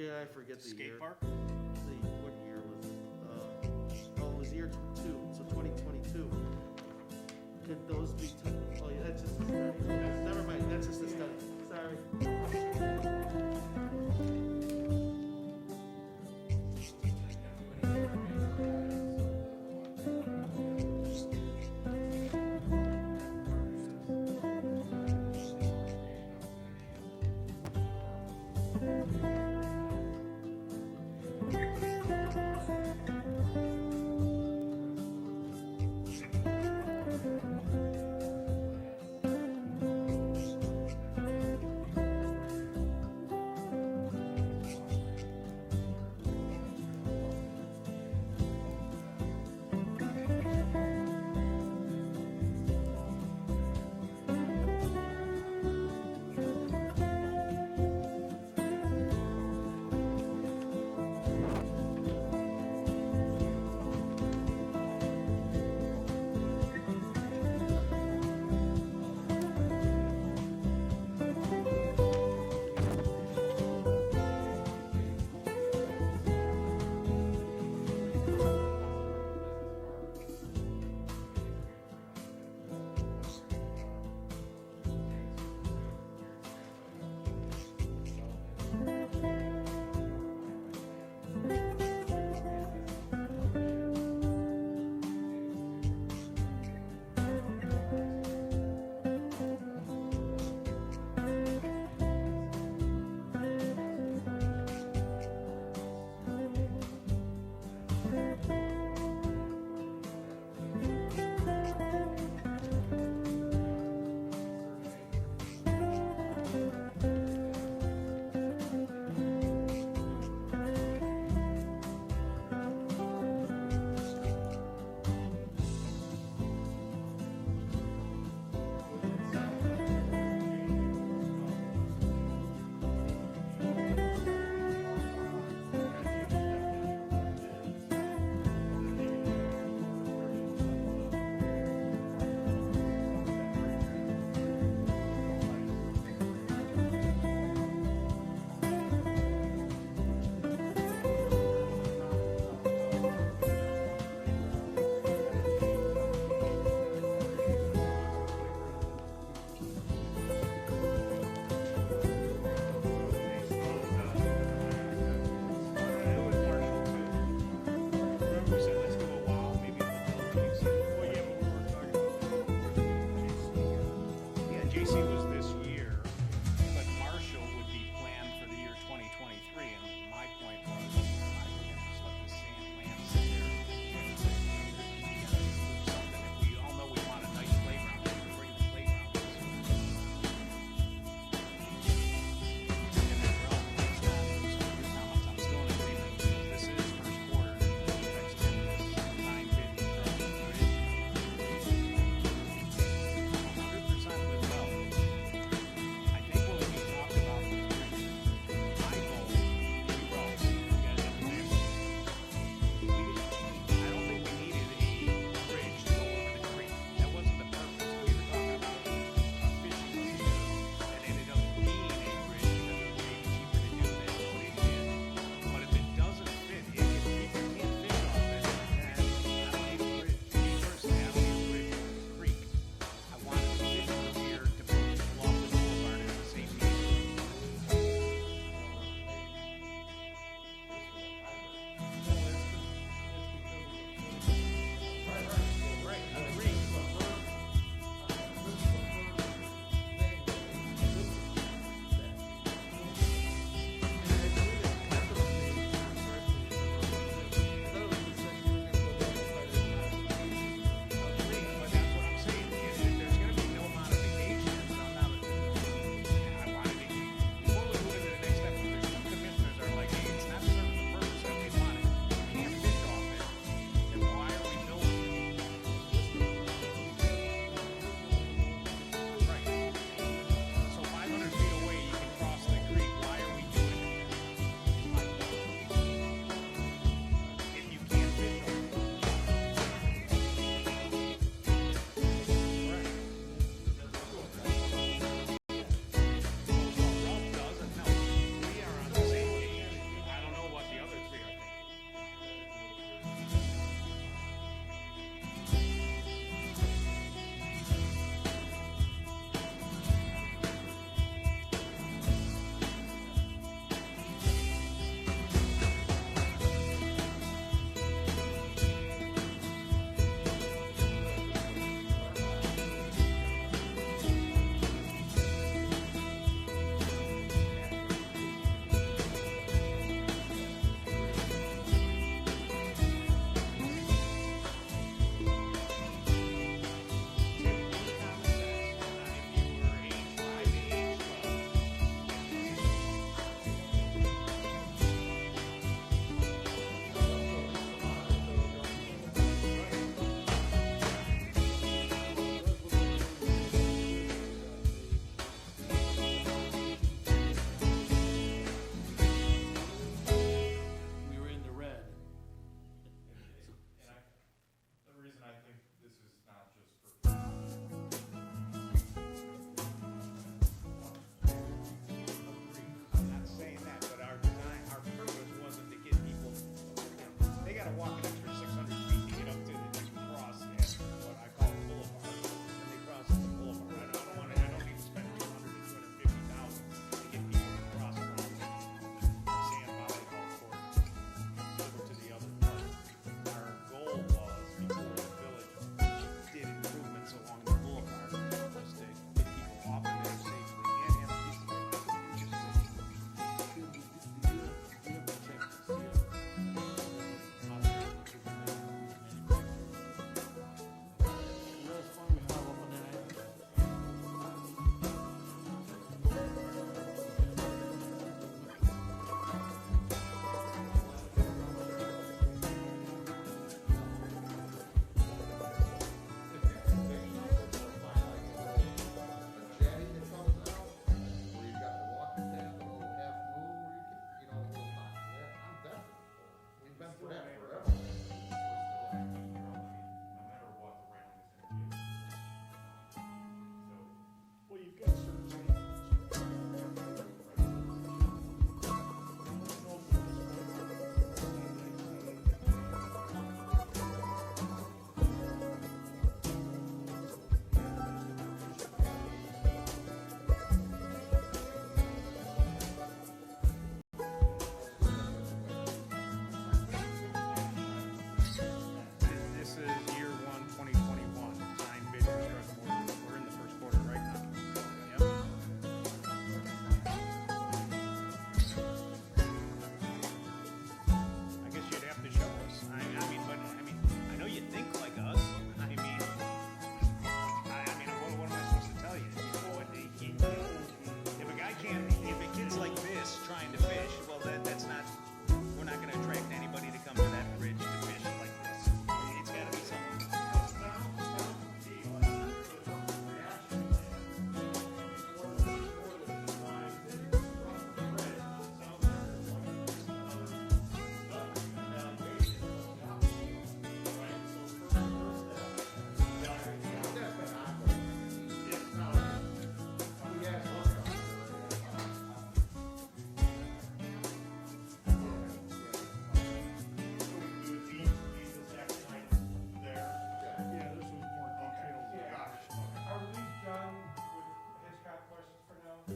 Yeah, I forget the year. Skate park? What year was it? It was year 2, so 2022. Could those be, oh yeah, that's just a study. Never mind, that's just a study. Sorry.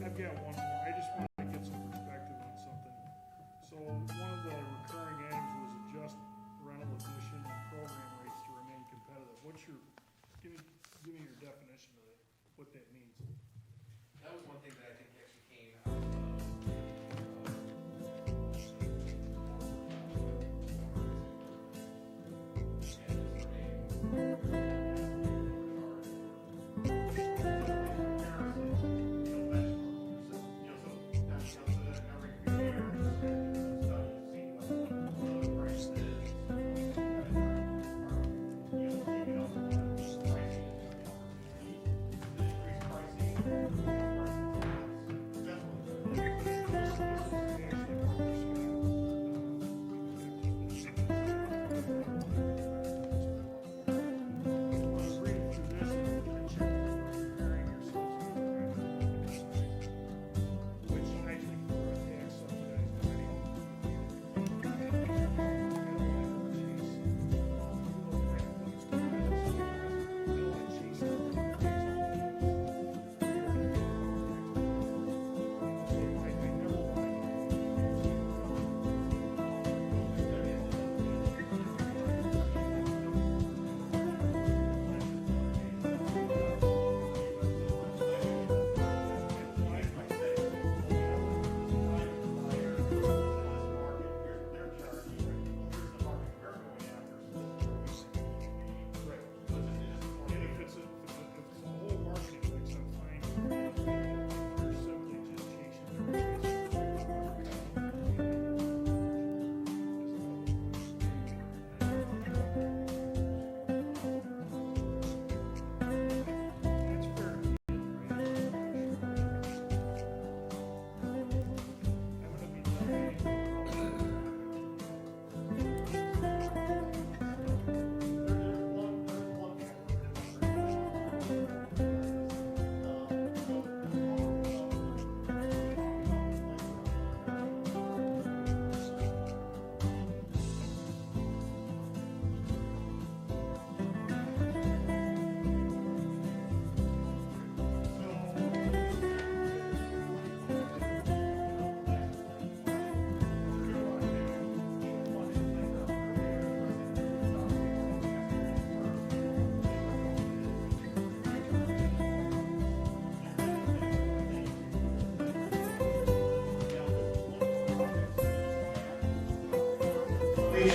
I've got one more. I just wanted to get some perspective on something. So one of the recurring items was adjust rental addition and program rates to remain competitive. What's your, give me your definition of it, what that means. That was one thing that I think actually came out of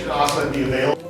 should also be available.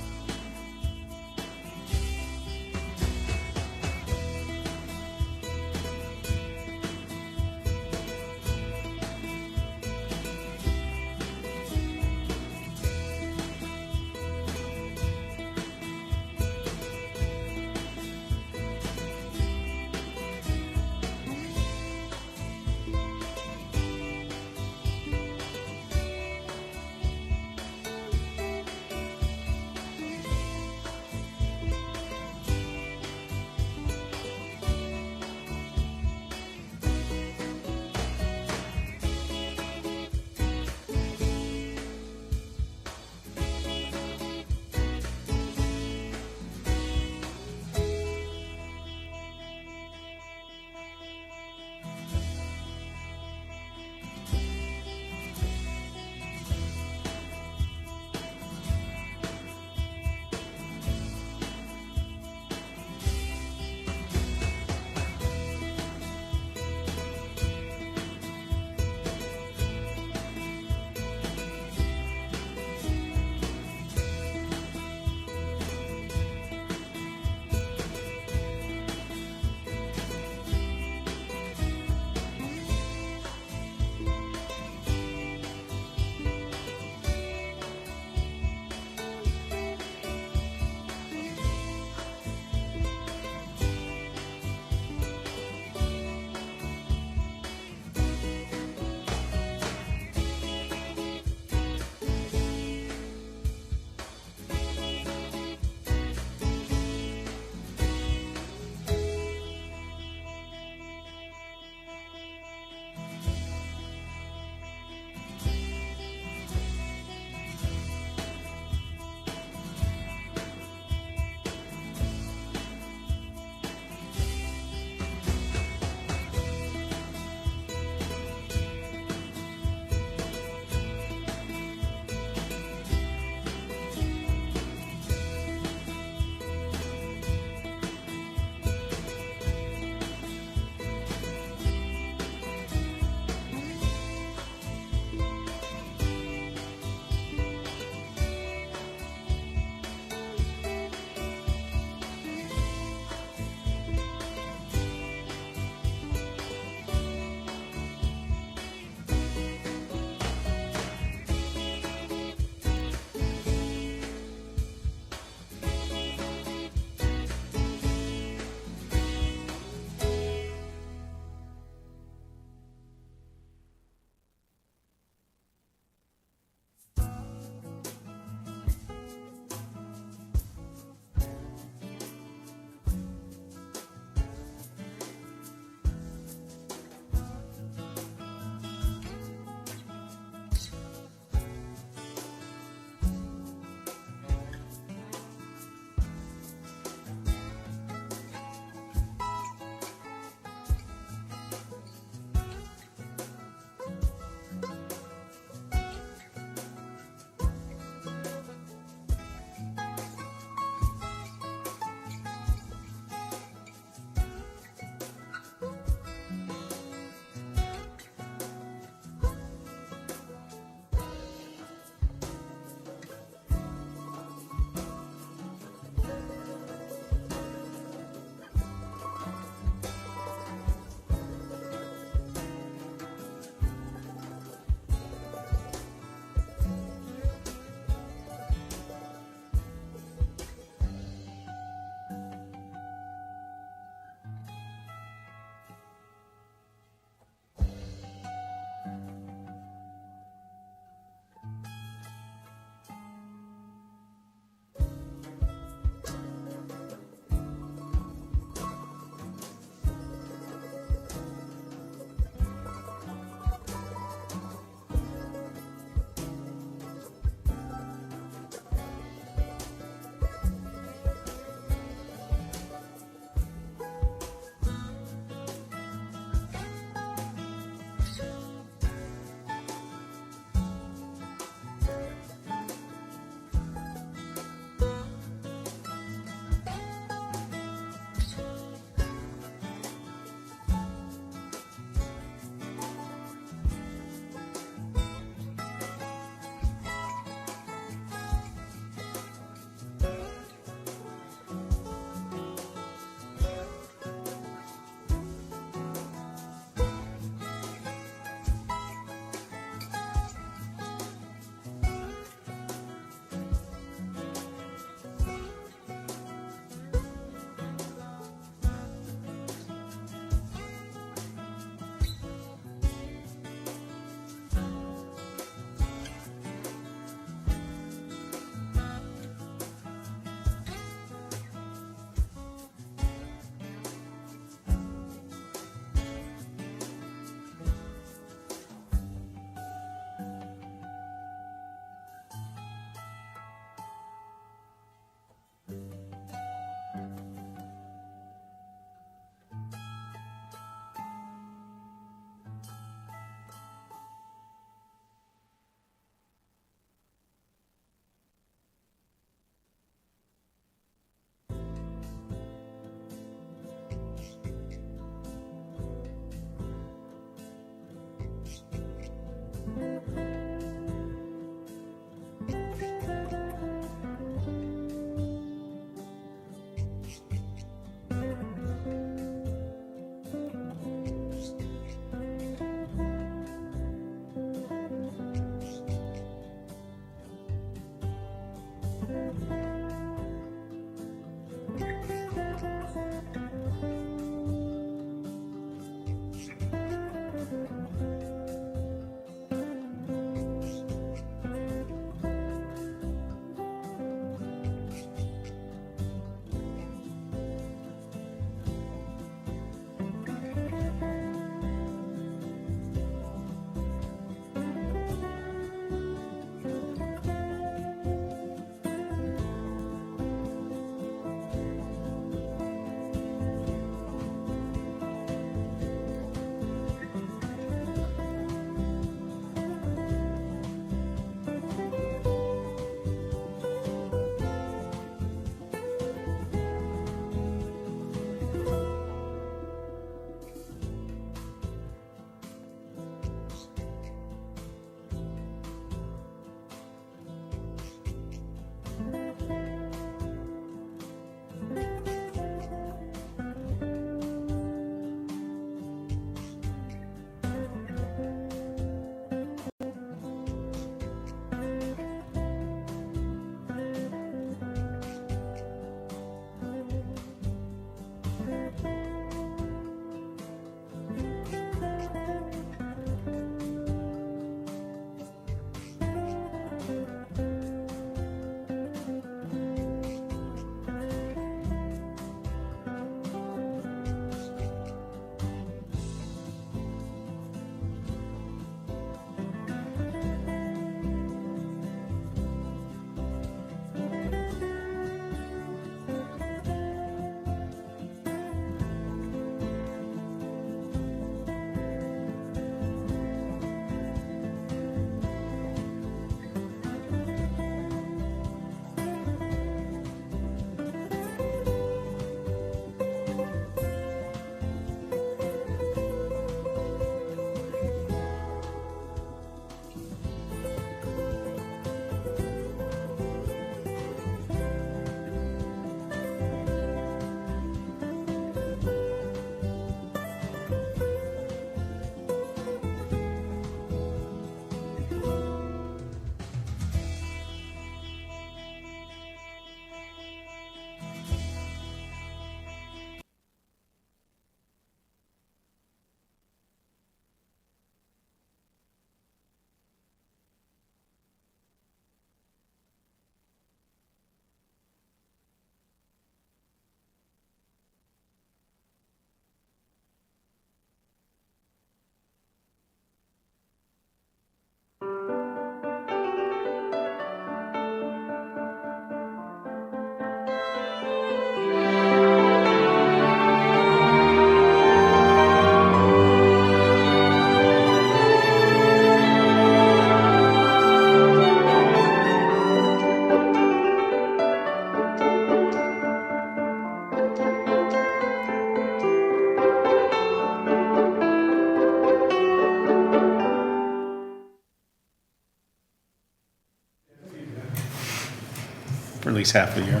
at least half the year.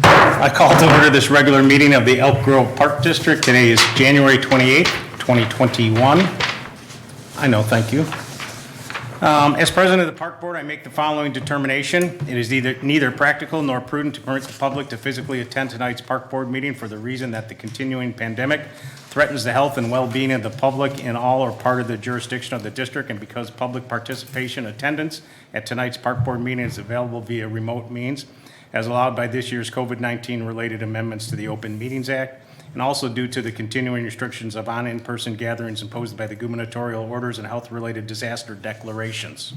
I call to order this regular meeting of the Elk Grove Park District. Today is January 28th, 2021. I know, thank you. As president of the Park Board, I make the following determination. It is neither practical nor prudent to permit the public to physically attend tonight's Park Board meeting for the reason that the continuing pandemic threatens the health and well-being of the public in all or part of the jurisdiction of the district, and because public participation attendance at tonight's Park Board meeting is available via remote means, as allowed by this year's COVID-19 related amendments to the Open Meetings Act, and also due to the continuing restrictions of in-person gatherings imposed by the gubernatorial orders and health-related disaster declarations.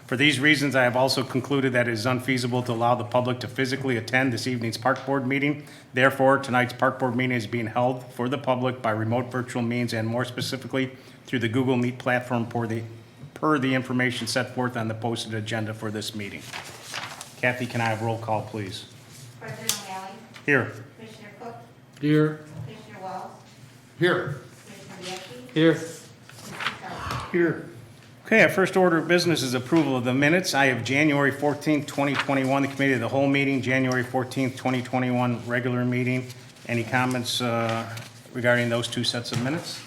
For these reasons, I have also concluded that it is unfeasible to allow the public to physically attend this evening's Park Board meeting. Therefore, tonight's Park Board meeting is being held for the public by remote virtual means, and more specifically through the Google Meet platform per the information set forth on the posted agenda for this meeting. Kathy, can I have roll call, please? President O'Malley. Here. Commissioner Cook. Here. Commissioner Wells. Here. Commissioner Bianchi. Here. Commissioner Kelly. Here. Okay, our first order of business is approval of the minutes. I have January 14th, 2021, the committee of the whole meeting, January 14th, 2021, regular meeting. Any comments regarding those two sets of minutes?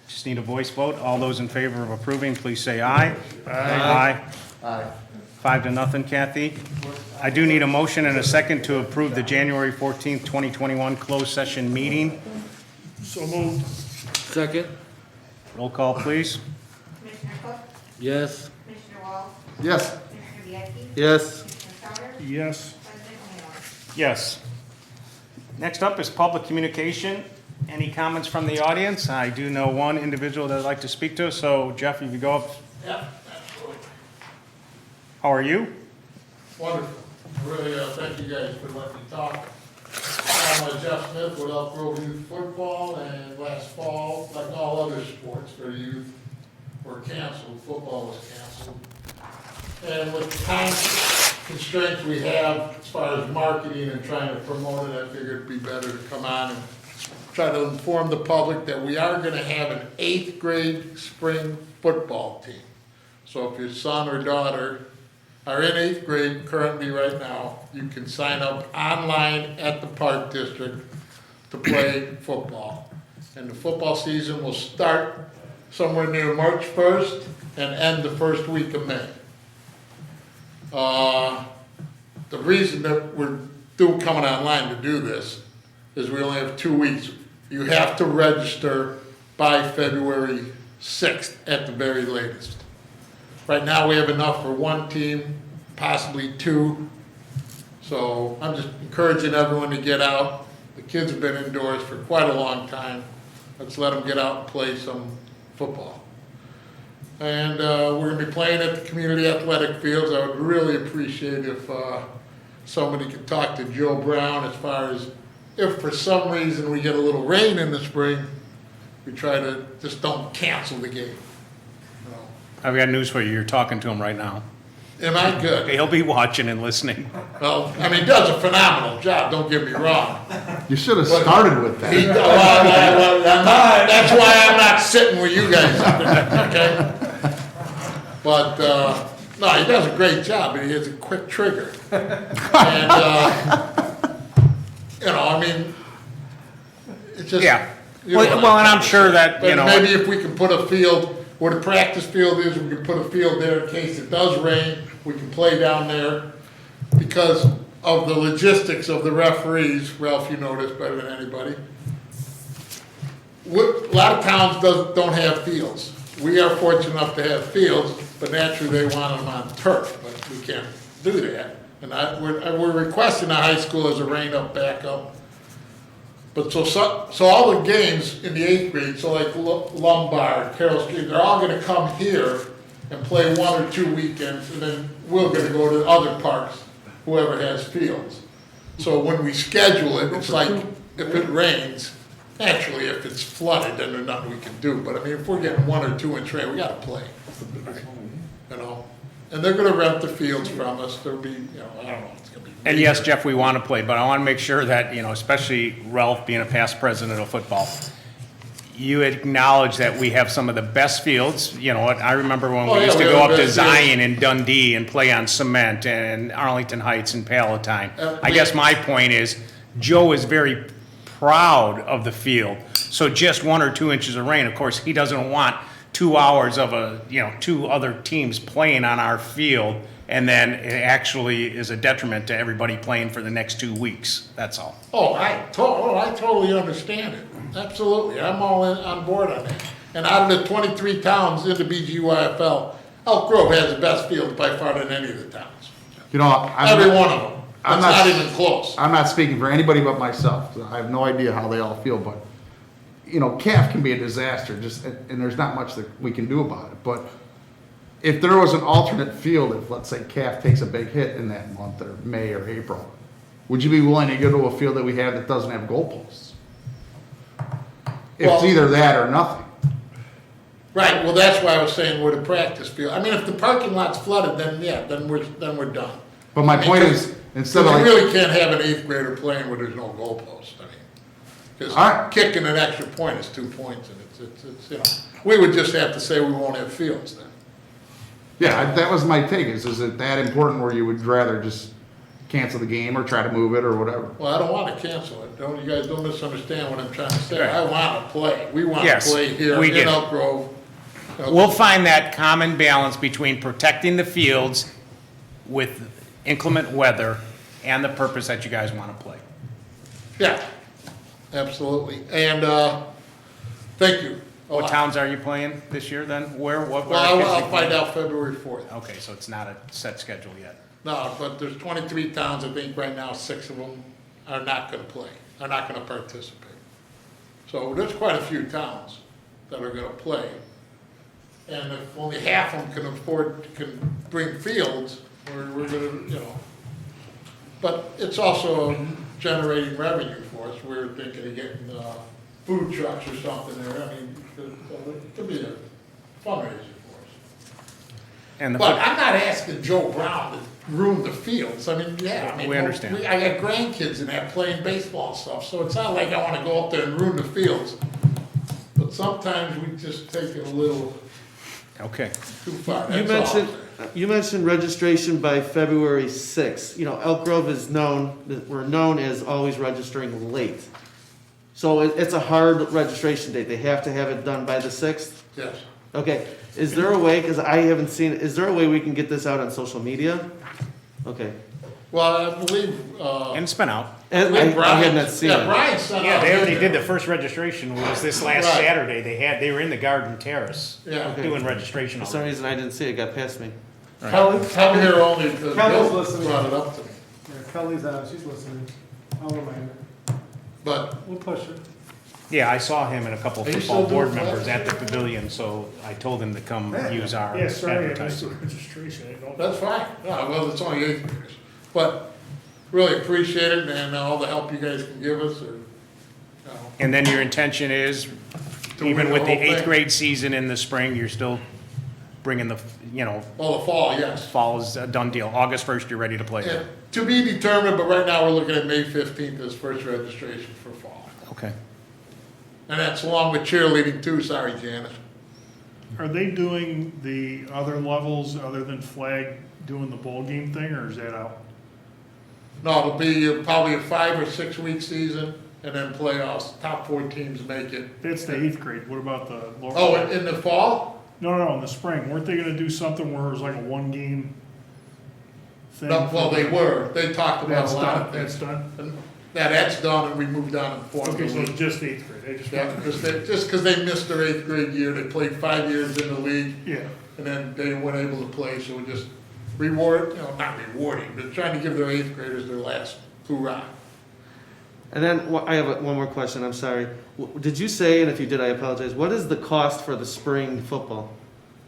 Just need a voice vote. All those in favor of approving, please say aye. Aye. Aye. 5-0, Kathy. I do need a motion and a second to approve the January 14th, 2021 closed session meeting. So moved. Second? Roll call, please. Commissioner Cook. Yes. Commissioner Wells. Yes. Commissioner Bianchi. Yes. Commissioner Sauer. Yes. President O'Malley. Yes. Next up is public communication. Any comments from the audience? I do know one individual that I'd like to speak to, so Jeff, if you go up. Yeah, absolutely. How are you? Wonderful. Really, thank you guys for letting me talk. I'm Jeff Smith with Elk Grove Youth Football, and last fall, like all other sports for youth, were canceled. Football was canceled. And with the time constraints we have as far as marketing and trying to promote it, I figured it'd be better to come on and try to inform the public that we are gonna have an 8th grade spring football team. So if your son or daughter are in 8th grade currently right now, you can sign up online at the Park District to play football. And the football season will start somewhere near March 1st and end the first week of May. The reason that we're coming online to do this is we only have 2 weeks. You have to register by February 6th at the very latest. Right now, we have enough for 1 team, possibly 2. So I'm just encouraging everyone to get out. The kids have been indoors for quite a long time. Let's let them get out and play some football. And we're gonna be playing at the community athletic fields. I would really appreciate if somebody could talk to Joe Brown as far as if for some reason we get a little rain in the spring, we try to just don't cancel the game. I've got news for you. You're talking to him right now. Am I good? He'll be watching and listening. Well, I mean, he does a phenomenal job, don't get me wrong. You should have started with that. That's why I'm not sitting where you guys are, okay? But, no, he does a great job, and he has a quick trigger. And, you know, I mean, it's just. Yeah. you know what Well, and I'm trying to sure say. that, you But know. maybe if we can put a field where the practice field is, we can put a field there in case it does rain, we can play down there. Because of the logistics of the referees, Ralph, you know this better than anybody. A lot of towns don't have fields. We are fortunate enough to have fields, but naturally they want them on turf, but we can't do that. And we're requesting the high school as a rain-up backup. But so all the games in the 8th grade, so like Lombard, Carroll Street, they're all gonna come here and play 1 or 2 weekends, and then we're gonna go to other parks, whoever has fields. So when we schedule it, it's like, if it rains, naturally, if it's flooded, then there's nothing we can do. But I mean, if we're getting 1 or 2 inch rain, we gotta play. You know, and they're gonna rent the fields from us. There'll be, you know, I don't know, it's gonna be. And yes, Jeff, we want to play, but I want to make sure that, you know, especially Ralph being a past president of football, you acknowledge that we have some of the best fields. You know, I remember when Oh, we yeah, used to we go have up the to best fields. Zion and Dundee and play on cement and Arlington Heights and Palatine. I we- guess my point is, Joe is very proud of the field. So just 1 or 2 inches of rain, of course, he doesn't want 2 hours of two other teams playing on our field, and then it actually is a detriment to everybody playing for the next 2 weeks. That's all. Oh, I totally understand it. Absolutely. I'm all on board on that. And out of the 23 towns in the BGYFL, Elk Grove has the best field by far than any of the towns. You know, Every one of them. I'm It's not- not even close. I'm not speaking for anybody but myself. I have no idea how they all feel, but, you know, CAF can be a disaster, and there's not much that we can do about it. But if there was an alternate field, if, let's say, CAF takes a big hit in that month, or May or April, would you be willing to go to a field that we have that doesn't have goalposts? It's Well- either that or nothing. Right, well, that's why I was saying we're the practice field. I mean, if the parking lot's flooded, then yeah, then we're done. But my point is, instead of Because like. you really can't have an 8th grader playing where there's no goalpost. I mean, All right. because kicking an extra point is 2 points, and it's, you know, we would just have to say we won't have fields then. Yeah, that was my take, is it that important where you would rather just cancel the game or try to move it or whatever? Well, I don't want to cancel it. You guys don't misunderstand what I'm trying to say. Right. I want to play. We want to Yes, play here we in get it. Elk Grove. We'll find that common balance between protecting the fields with inclement weather and the purpose that you guys want to play. Yeah, absolutely. And, thank you. a What lot. towns are you playing this year then? Where, what? Well, I'll find out February 4th. Okay, so it's not a set schedule yet. No, but there's 23 towns, I think right now 6 of them are not gonna play, are not gonna participate. So there's quite a few towns that are gonna play. And if only half of them can bring fields, we're gonna, you know. But it's also generating revenue for us. We're thinking of getting, food trucks or something there. I mean, it could be a fundraiser for us. And the, But I'm not asking Joe Brown to ruin the fields. I mean, yeah, I mean. We understand. I got grandkids in there playing baseball and stuff, so it's not like I wanna go up there and ruin the fields. But sometimes we just take it a little okay. too far, You that's all I'm mentioned, saying. you mentioned registration by February 6th. You know, Elk Grove is we're known as always registering late. So it's a hard registration date. They have to have it done by the 6th? Yes. Okay, is there a way, because I haven't seen it, is there a way we can get this out on social media? Okay. Well, I believe, And it's been out. And I had not seen Yeah, it. Brian sent Yeah, out they already email. did the first registration, was this last Right. Saturday. They were in the Garden Terrace Yeah. Okay. doing registration For some already. reason, I didn't see it, it got past me. Come here only because Kelly's Bill listening. brought it up to me. Yeah, Kelly's, she's listening. I'll remind her. But, We'll push her. Yeah, I saw him and a couple of Are you football still doing board members flags? at the pavilion, so I told him to come use our Yeah, sorry, I missed the advertising. registration. I don't. that's fine. Yeah, well, it's only 8th graders. But really appreciate it and all the help you guys can give us or, you know. And then your intention is, To even win with the the whole 8th thing. grade season in the spring, you're still bringing the, Well, the fall, yes. fall is a done deal. August 1st, you're ready to play. Yeah, to be determined, but right now we're looking at May 15th as first registration for fall. Okay. And that's along with cheerleading too, sorry, Janice. Are they doing the other levels other than flag, doing the bowl game thing, or is that out? No, it'll be probably a 5 or 6 week season and then playoffs, top 4 teams make it. That's the 8th grade. What about the lower? Oh, in the fall? No, in the spring. Weren't they gonna do something where it was like a 1-game thing? No, well, they were, they talked about That's a lot done, of things. that's done? And that's done and we moved on and formed Okay, the so it's league. just 8th grade. I just Yeah, wanted to. just because they missed their 8th grade year, they played 5 years in the league. Yeah, And then they weren't able to play, so we just not rewarding, but trying to give their 8th graders their last hoorah. And then, I have one more question, I'm sorry. Did you say, and if you did, I apologize, what is the cost for the spring football?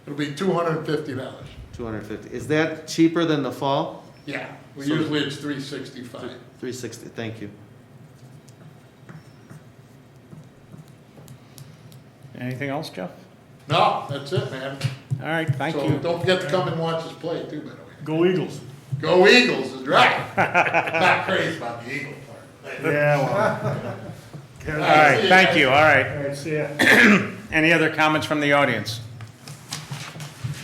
It'll be $250. $250. Is that cheaper than the fall? Yeah, So- usually it's $365. $360, thank you. Anything else, Jeff? No, that's it, man. All right, thank So you. don't forget to come and watch us play too, by the way. go Eagles. Go Eagles is right. Not crazy about the Eagle part. Yeah, well, All right, thank you, all right. All right, see ya. Any other comments from the audience?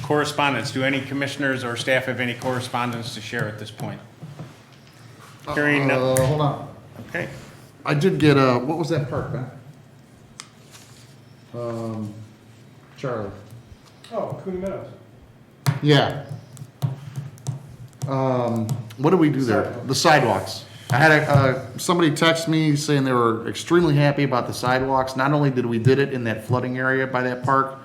Correspondence, do any commissioners or staff have any correspondence to share at this point? Hearing none, Hold on. okay. I did get what was that park, man? Charlie. Oh, Cooney Meadows. Yeah. What did we do there? Sidewalks. The sidewalks. I had somebody text me saying they were extremely happy about the sidewalks. Not only did we did it in that flooding area by that park,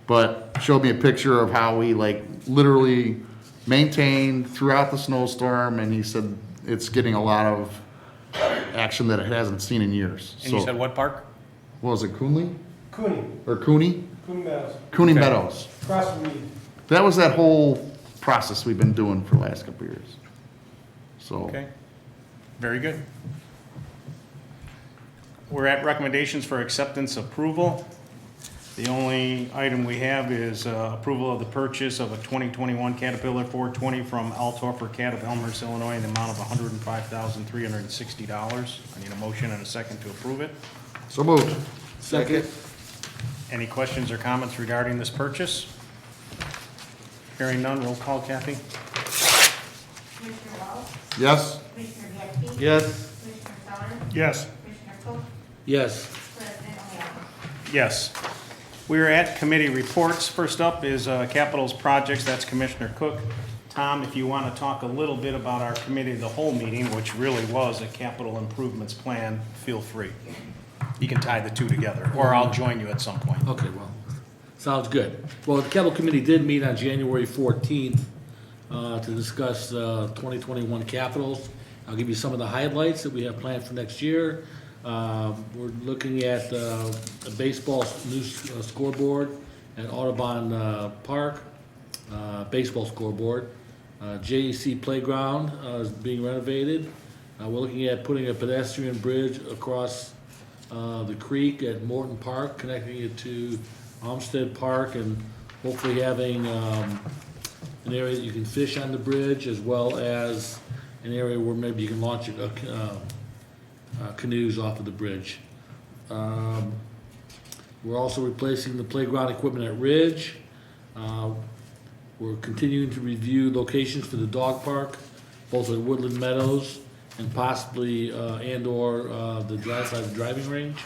but showed me a picture of how we like literally maintained throughout the snowstorm, and he said it's getting a lot of action that it hasn't seen in years. And you So, said what park? what was it, Coonley? Cooney, Or Cooney? Cooney Meadows, Cooney Okay. Meadows. across from Mead. That was that whole process we've been doing for the last couple of years. So, Okay, very good. We're at recommendations for acceptance approval. The only item we have is approval of the purchase of a 2021 Caterpillar 420 from Altorfer Cat of Elmhurst, Illinois, in the amount of $105,360. I need a motion and a second to approve it. so moved. Second. Any questions or comments regarding this purchase? Hearing none, roll call, Kathy. Commissioner Wall, Yes? Commissioner Detzke. Yes. Commissioner Summer, Yes. Commissioner Cook, Yes. President O'Hara. Yes. We are at committee reports. First up is capitals projects. That's Commissioner Cook. Tom, if you want to talk a little bit about our committee of the whole meeting, which really was a capital improvements plan, feel free. You can tie the two together, or I'll join you at some point. Okay, well, sounds good. Well, the capital committee did meet on January 14th to discuss 2021 capitals. I'll give you some of the highlights that we have planned for next year. We're looking at a baseball new scoreboard at Audubon Park, baseball scoreboard. JEC playground is being renovated. We're looking at putting a pedestrian bridge across the creek at Morton Park, connecting it to Olmsted Park, and hopefully having an area that you can fish on the bridge, as well as an area where maybe you can launch canoes off of the bridge. We're also replacing the playground equipment at Ridge. We're continuing to review locations for the dog park, both at Woodland Meadows and possibly and/or the driving range.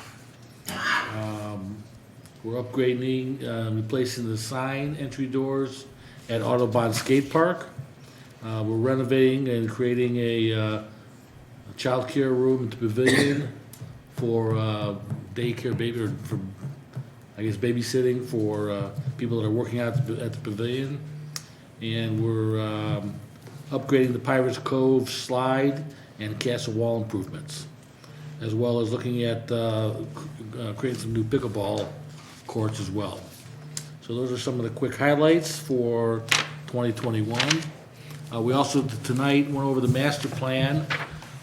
We're upgrading, replacing the sign entry doors at Audubon Skate Park. We're renovating and creating a child care room at the pavilion for daycare baby, or for, I guess, babysitting for people that are working out at the pavilion. And we're upgrading the Pirates Cove slide and castle wall improvements, as well as looking at creating some new pickleball courts as well. So those are some of the quick highlights for 2021. We also tonight went over the master plan,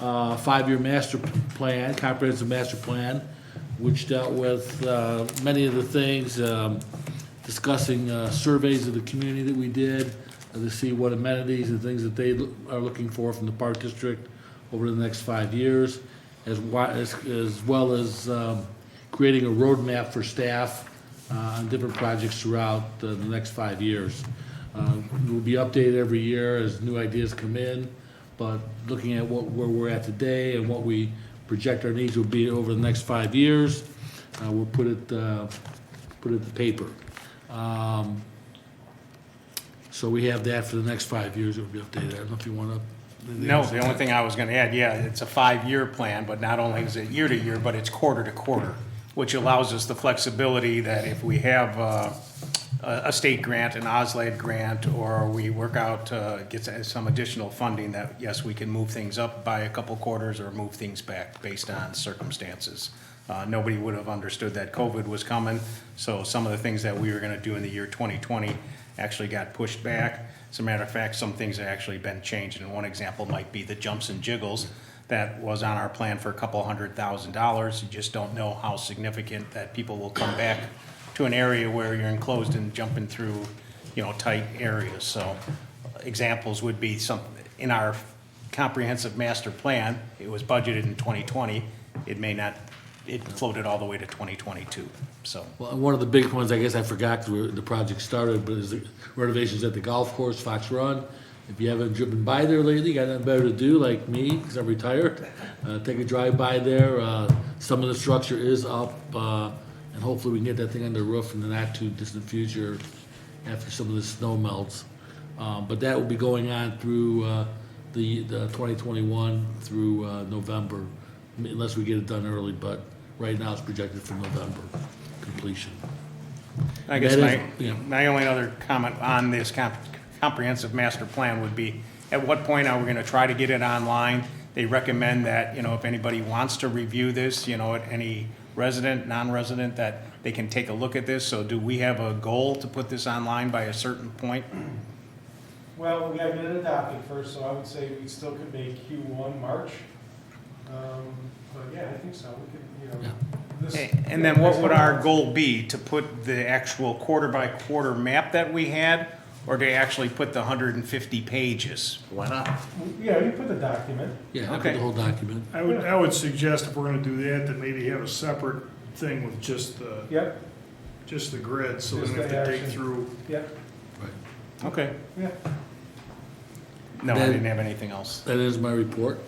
5-year master plan, comprehensive master plan, which dealt with many of the things, discussing surveys of the community that we did to see what amenities and things that they are looking for from the park district over the next 5 years, as well as creating a roadmap for staff on different projects throughout the next 5 years. It will be updated every year as new ideas come in, but looking at where we're at today and what we project our needs will be over the next 5 years, we'll put it to paper. So we have that for the next 5 years. It will be updated. I don't know if you want to. No, the only thing I was going to add, yeah, it's a 5-year plan, but not only is it year to year, but it's quarter to quarter, which allows us the flexibility that if we have a state grant, an OSLAD grant, or we work out, get some additional funding, that yes, we can move things up by a couple quarters or move things back based on circumstances. Nobody would have understood that COVID was coming, so some of the things that we were going to do in the year 2020 actually got pushed back. As a matter of fact, some things have actually been changed, and one example might be the jumps and jiggles. That was on our plan for a couple $100,000. You just don't know how significant that people will come back to an area where you're enclosed and jumping through, tight areas. So examples would be some, in our comprehensive master plan, it was budgeted in 2020. It may not it floated all the way to 2022, so. Well, one of the big ones, I guess I forgot, 'cause the project started, but is the renovations at the golf course, Fox Run. If you haven't driven by there lately, got nothing better to do, like me, because I'm retired, take a drive by there. Some of the structure is up, and hopefully we can get that thing on the roof in the not too distant future after some of the snow melts. But that will be going on through the 2021 through November, unless we get it done early, but right now it's projected for November completion. I guess That is- my only other comment on this comprehensive master plan would be, at what point are we gonna try to get it online? They recommend that, if anybody wants to review this, any resident, non-resident, that they can take a look at this. So do we have a goal to put this online by a certain point? Well, we gotta get it adopted first, so I would say we still could make Q1 March. But yeah, I think so, we could, this. And then what would our goal be? To put the actual quarter by quarter map that we had, or to actually put the 150 pages? Why not? Yeah, you put the document. Yeah, I put Okay. the whole document. I would suggest if we're gonna do that maybe have a separate thing with just the Yep, grid, so we Just don't have the to dig action. through. yep, Okay. yeah. No, I Then- didn't have anything else. That is my report.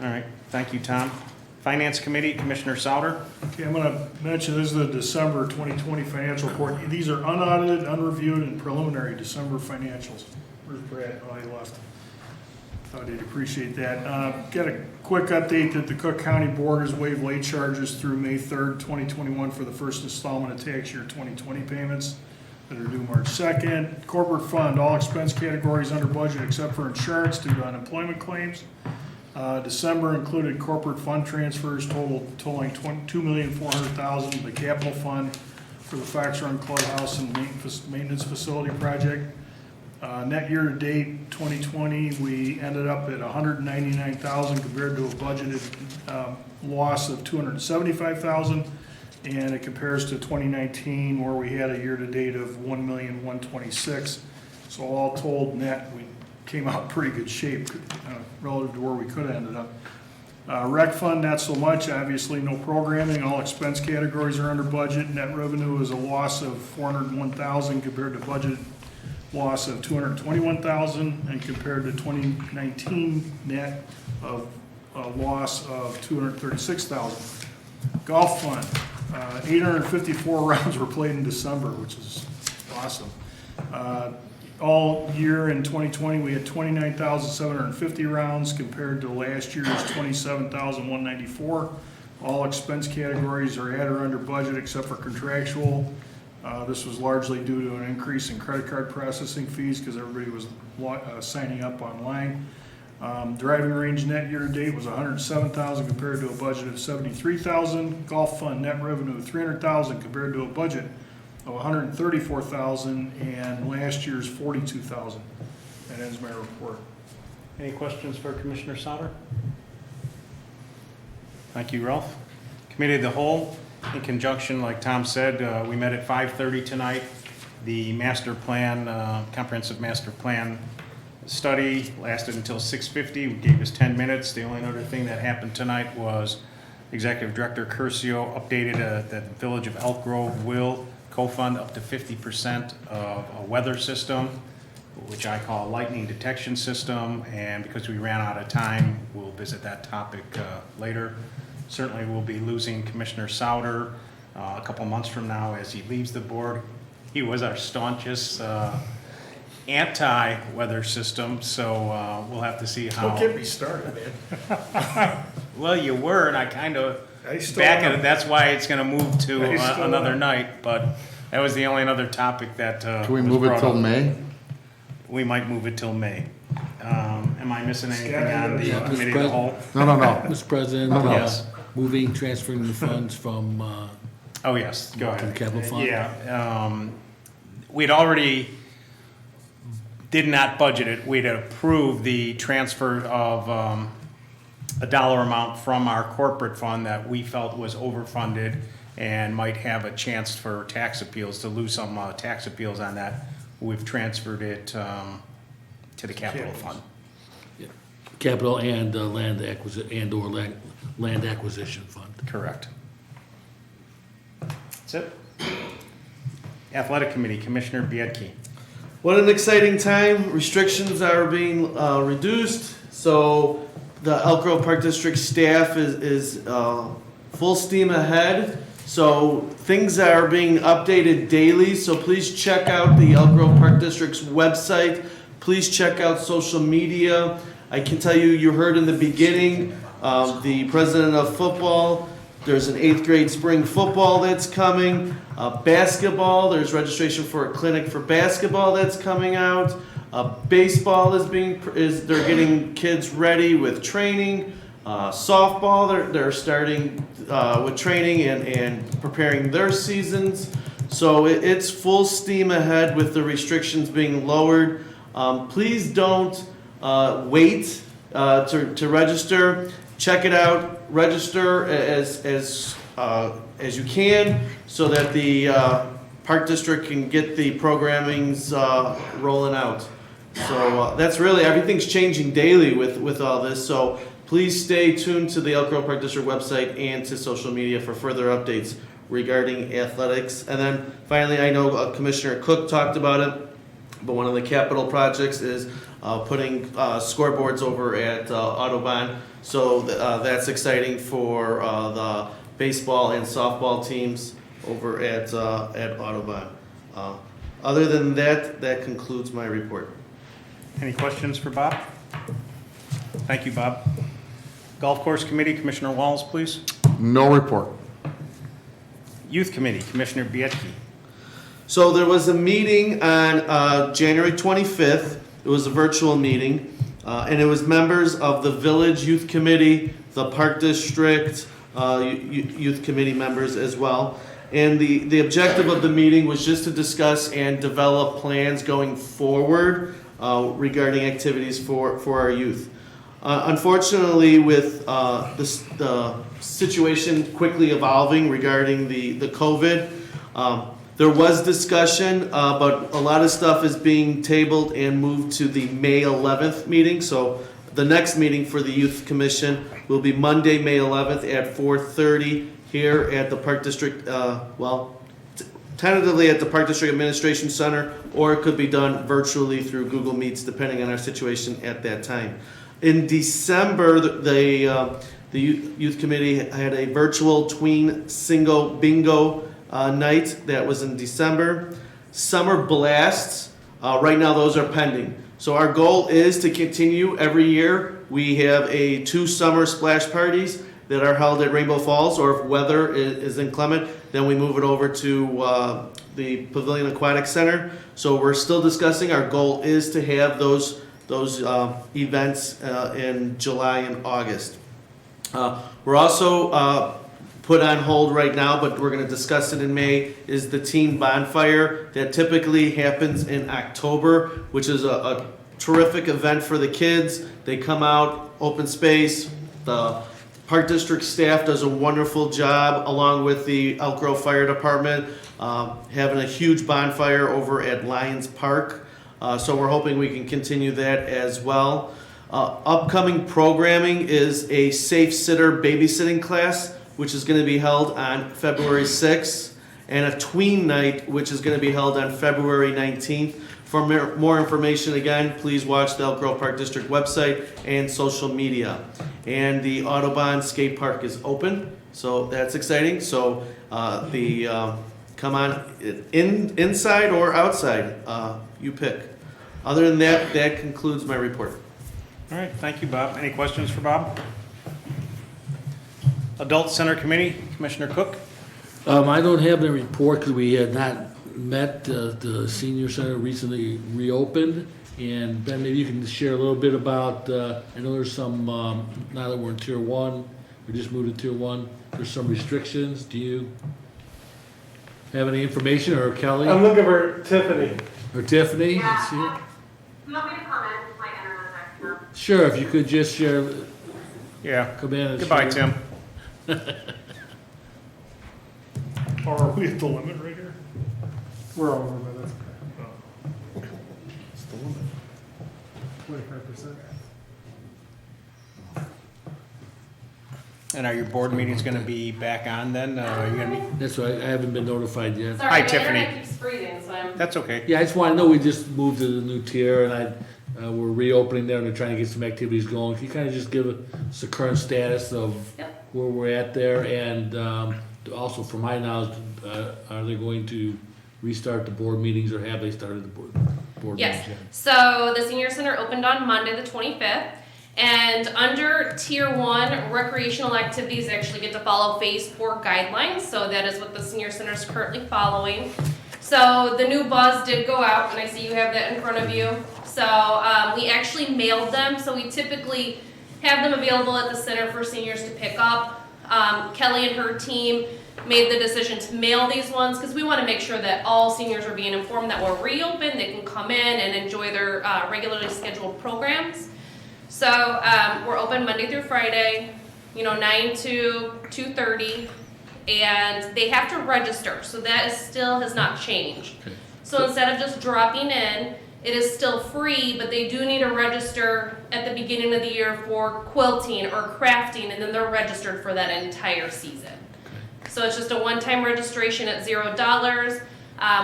All right, thank you, Tom. Finance Committee, Commissioner Souter. Okay, I'm gonna mention, this is the December 2020 financial report. These are unaudited, unreviewed, and preliminary December financials. Where's Brad? Oh, he left. Thought he'd appreciate that. Got a quick update that the Cook County Board has waived late charges through May 3rd, 2021 for the first installment of tax year 2020 payments that are due March 2nd. Corporate fund, all expense categories under budget except for insurance due to unemployment claims. December included corporate fund transfers totaling $2,400,000. The capital fund for the Fox Run Clubhouse and maintenance facility project. Net year-to-date 2020, we ended up at $199,000 compared to a budgeted loss of $275,000. And it compares to 2019 where we had a year-to-date of $1,126,000. So all told, net, we came out in pretty good shape relative to where we could have ended up. Rec fund, not so much, obviously no programming, all expense categories are under budget. Net revenue is a loss of $401,000 compared to budget loss of $221,000, and compared to 2019 net of a loss of $236,000. Golf fund, 854 rounds were played in December, which is awesome. All year in 2020, we had 29,750 rounds compared to last year's 27,194. All expense categories are at or under budget except for contractual. This was largely due to an increase in credit card processing fees because everybody was signing up online. Driving range net year-to-date was $107,000 compared to a budget of $73,000. Golf fund net revenue of $300,000 compared to a budget of $134,000 and last year's $42,000. That ends my report. Any questions for Commissioner Sauter? Thank you, Ralph. Committee of the Whole, in conjunction, like Tom said, we met at 5:30 tonight. The master plan, comprehensive master plan study lasted until 6:50. We gave us 10 minutes. The only other thing that happened tonight was Executive Director Curcio updated that the Village of Elk Grove will co-fund up to 50% of a weather system, which I call a lightning detection system, and because we ran out of time, we'll visit that topic later. Certainly we'll be losing Commissioner Souter a couple months from now as he leaves the board. He was our staunchest anti-weather system, so we'll have to see how. Don't get me started, man. Well, you were, and I kind of I still back am. at it. That's why it's going to move to I still another am. night. But that was the only other topic that. Can we was move it brought till up. May? We might move it till May. Am I missing anything on the Yeah, committee of the whole? No, no, no. Mr. President, Yes. moving, transferring the funds from, Oh, yes, go To the ahead. capital fund? Yeah, we'd already did not budget it. We'd approved the transfer of a dollar amount from our corporate fund that we felt was overfunded and might have a chance for tax appeals, to lose some tax appeals on that. We've transferred it to the capital fund. capital and land acquisition, and/or land acquisition fund. Correct. it. Athletic Committee, Commissioner Biedke. What an exciting time. Restrictions are being reduced, so the Elk Grove Park District staff is full steam ahead. So things are being updated daily, so please check out the Elk Grove Park District's website. Please check out social media. I can tell you, you heard in the beginning, the president of football, there's an 8th grade spring football that's coming. Basketball, there's registration for a clinic for basketball that's coming out. Baseball they're getting kids ready with training. Softball, they're starting with training and preparing their seasons. So it's full steam ahead with the restrictions being lowered. Please don't wait to register. Check it out. Register as you can so that the Park District can get the programmings rolling out. So that's really, everything's changing daily with all this. So please stay tuned to the Elk Grove Park District website and to social media for further updates regarding athletics. And then finally, I know Commissioner Cook talked about it, but one of the capital projects is putting scoreboards over at Autobahn. So that's exciting for the baseball and softball teams over at Autobahn. Other than that, that concludes my report. Any questions for Bob? Thank you, Bob. Golf Course Committee, Commissioner Walls, please. No report. Youth Committee, Commissioner Biedke. So there was a meeting on January 25th. It was a virtual meeting, and it was members of the Village Youth Committee, the Park District Youth Committee members as well. And the objective of the meeting was just to discuss and develop plans going forward regarding activities for our youth. Unfortunately, with the situation quickly evolving regarding the COVID, there was discussion, but a lot of stuff is being tabled and moved to the May 11th meeting. So the next meeting for the Youth Commission will be Monday, May 11th at 4:30 here at the Park District, tentatively at the Park District Administration Center, or it could be done virtually through Google Meets, depending on our situation at that time. In December, the Youth Committee had a virtual tween single bingo night that was in December. Summer blasts, right now those are pending. So our goal is to continue every year. We have 2 summer splash parties that are held at Rainbow Falls, or if weather is inclement, then we move it over to the Pavilion Aquatic Center. So we're still discussing. Our goal is to have those events in July and August. We're also put on hold right now, but we're going to discuss it in May, is the teen bonfire that typically happens in October, which is a terrific event for the kids. They come out, open space. The Park District staff does a wonderful job, along with the Elk Grove Fire Department, having a huge bonfire over at Lions Park. So we're hoping we can continue that as well. Upcoming programming is a Safe Sitter babysitting class, which is going to be held on February 6th, and a tween night, which is going to be held on February 19th. For more information, again, please watch the Elk Grove Park District website and social media. And the Autobahn skate park is open, so that's exciting. So come on, inside or outside, you pick. Other than that, that concludes my report. All right, thank you, Bob. Any questions for Bob? Adult Center Committee, Commissioner Cook. I don't have any report because we had not met. The senior center recently reopened, and Ben, maybe you can share a little bit about. I know there's some now that we're in Tier 1, we just moved to Tier 1. There's some restrictions. Do you have any information, or Kelly I'm looking for Tiffany. or Tiffany? Yeah, Is here? you want me to comment? My internet's acting up. Sure, if you could just share. Yeah. Come in and Goodbye, share. Tim. Or are we at the limit right here? We're over, but that's No. It's the limit. 25%. And are your board meetings gonna be back on then? Are you gonna be? That's right, I haven't been notified yet. Sorry, Hi, my Tiffany. internet keeps freezing, so I'm. That's okay. Yeah, I just wanna know, we just moved to the new tier and we're reopening there and they're trying to get some activities going. Can you kinda just give us the current status of Yep. where we're at there? And, also from my knowledge, are they going to restart the board meetings or have they started the board meetings Yes. yet? So the senior center opened on Monday, the 25th. And under tier 1, recreational activities actually get to follow phase 4 guidelines. So that is what the senior center is currently following. So the new buzz did go out, and I see you have that in front of you. So we actually mailed them. So we typically have them available at the center for seniors to pick up. Kelly and her team made the decision to mail these ones because we want to make sure that all seniors are being informed that we're reopened. They can come in and enjoy their regularly scheduled programs. So we're open Monday through Friday, 9 to 2:30, and they have to register. So that still has not changed. Okay. So instead of just dropping in, it is still free, but they do need to register at the beginning of the year for quilting or crafting, and then they're registered for that entire season. So it's just a one-time registration at $0.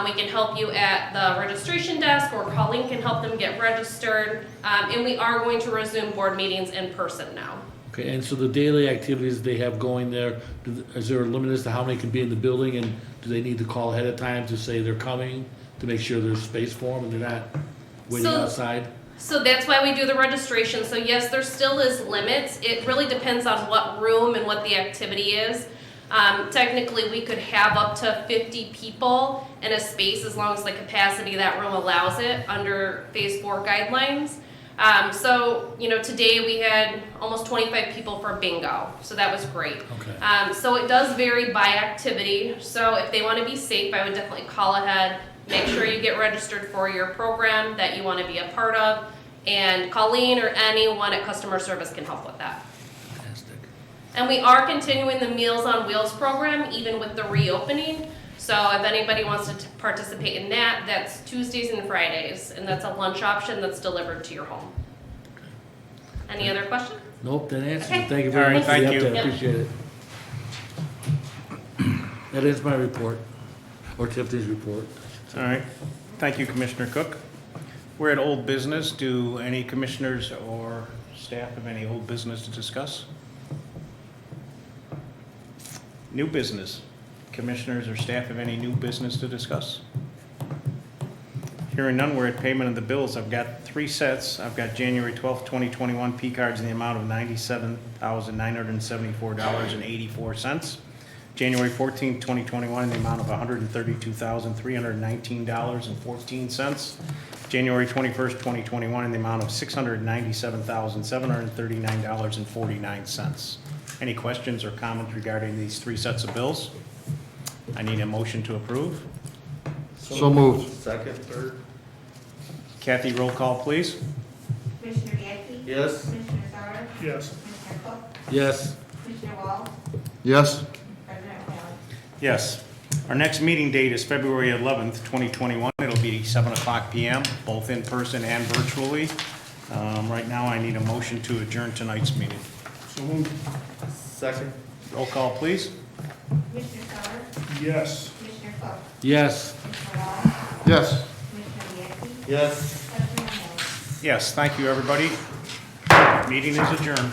We can help you at the registration desk, or Colleen can help them get registered. And we are going to resume board meetings in person now. Okay, and so the daily activities they have going there, is there a limit as to how many can be in the building? And do they need to call ahead of time to say they're coming, to make sure there's space for them and they're not waiting So- outside? So that's why we do the registration. So yes, there still is limits. It really depends on what room and what the activity is. Technically, we could have up to 50 people in a space as long as the capacity of that room allows it under phase 4 guidelines. So, today we had almost 25 people for bingo, so that was great. Okay. So it does vary by activity. So if they want to be safe, I would definitely call ahead. Make sure you get registered for your program that you want to be a part of, and Colleen or anyone at customer service can help with that. Fantastic. And we are continuing the Meals on Wheels program even with the reopening. So if anybody wants to participate in that, that's Tuesdays and Fridays, and that's a lunch option that's delivered to your home. Any other questions? Nope, that answers Okay. it. Thank you All very right, much for the thank you. update. I appreciate it. That is my report, or Tiffany's report. All right. Thank you, Commissioner Cook. We're at old business. Do any commissioners or staff have any old business to discuss? New business. Commissioners or staff have any new business to discuss? Hearing none, we're at payment of the bills. I've got 3 sets. I've got January 12th, 2021 P cards in the amount of $97,974.84. January 14th, 2021 in the amount of $132,319.14. January 21st, 2021 in the amount of $697,739.49. Any questions or comments regarding these 3 sets of bills? I need a motion to approve. So moved. Second, third? Kathy, roll call, please. Commissioner Yancey? Yes? Commissioner Sauer? Yes. Commissioner Cook? Yes. Commissioner Wall? Yes? President O'Malley? Yes. Our next meeting date is February 11th, 2021. It'll be 7:00 PM, both in person and virtually. Right now, I need a motion to adjourn tonight's meeting. So moved. Second? Roll call, please. Commissioner Sauer? Yes. Commissioner Cook? Yes. Commissioner Wall? Yes. Commissioner Yancey? Yes. President O'Malley? Yes, thank you, everybody. Meeting is adjourned.